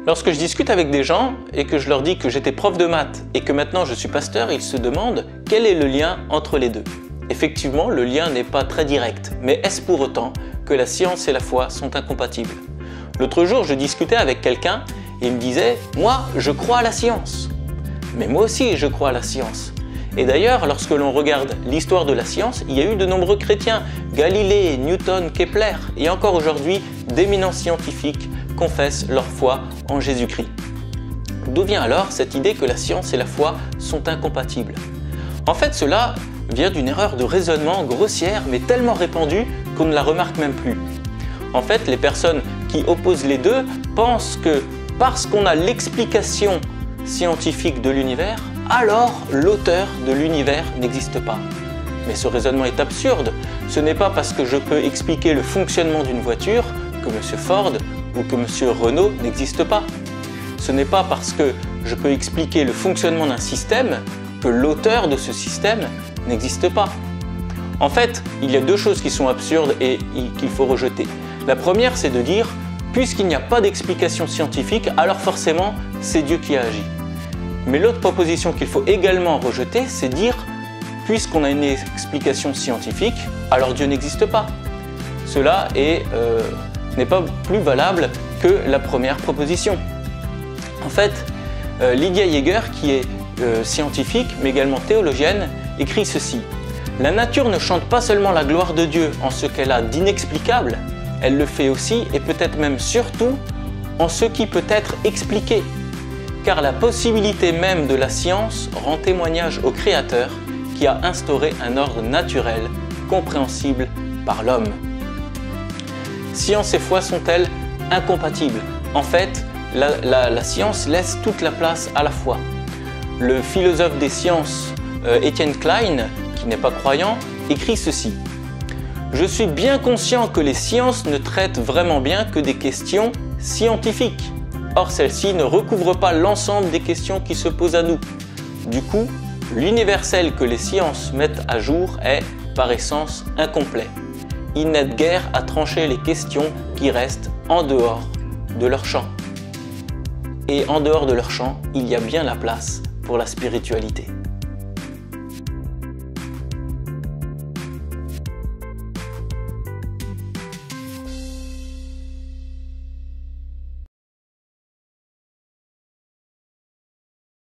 Lorsque je discute avec des gens et que je leur dis que j'étais prof de maths et que maintenant je suis pasteur, ils se demandent quel est le lien entre les deux. Effectivement, le lien n'est pas très direct, mais est-ce pour autant que la science et la foi sont incompatibles? L'autre jour, je discutais avec quelqu'un et il me disait « Moi, je crois à la science ». Mais moi aussi, je crois à la science. Et d'ailleurs, lorsque l'on regarde l'histoire de la science, il y a eu de nombreux chrétiens, Galilée, Newton, Kepler, et encore aujourd'hui, d'éminents scientifiques confessent leur foi en Jésus-Christ. D'où vient alors cette idée que la science et la foi sont incompatibles? En fait, cela vient d'une erreur de raisonnement grossière, mais tellement répandue qu'on ne la remarque même plus. En fait, les personnes qui opposent les deux pensent que parce qu'on a l'explication scientifique de l'univers, alors l'auteur de l'univers n'existe pas. Mais ce raisonnement est absurde. Ce n'est pas parce que je peux expliquer le fonctionnement d'une voiture que M. Ford ou que M. Renault n'existe pas. Ce n'est pas parce que je peux expliquer le fonctionnement d'un système que l'auteur de ce système n'existe pas. En fait, il y a deux choses qui sont absurdes et qu'il faut rejeter. La première, c'est de dire, puisqu'il n'y a pas d'explication scientifique, alors forcément, c'est Dieu qui a agi. Mais l'autre proposition qu'il faut également rejeter, c'est dire, puisqu'on a une explication scientifique, alors Dieu n'existe pas. Cela n'est pas plus valable que la première proposition. En fait, Lydia Jaeger, qui est scientifique, mais également théologienne, écrit ceci. « La nature ne chante pas seulement la gloire de Dieu en ce qu'elle a d'inexplicable, elle le fait aussi, et peut-être même surtout, en ce qui peut être expliqué. Car la possibilité même de la science rend témoignage au Créateur qui a instauré un ordre naturel, compréhensible par l'homme. » Science et foi sont-elles incompatibles? En fait, la science laisse toute la place à la foi. Le philosophe des sciences Étienne Klein, qui n'est pas croyant, écrit ceci. « Je suis bien conscient que les sciences ne traitent vraiment bien que des questions scientifiques. Or, celles-ci ne recouvrent pas l'ensemble des questions qui se posent à nous. Du coup, l'universel que les sciences mettent à jour est, par essence, incomplet. Ils n'aident guère à trancher les questions qui restent en dehors de leur champ. » Et en dehors de leur champ, il y a bien la place pour la spiritualité.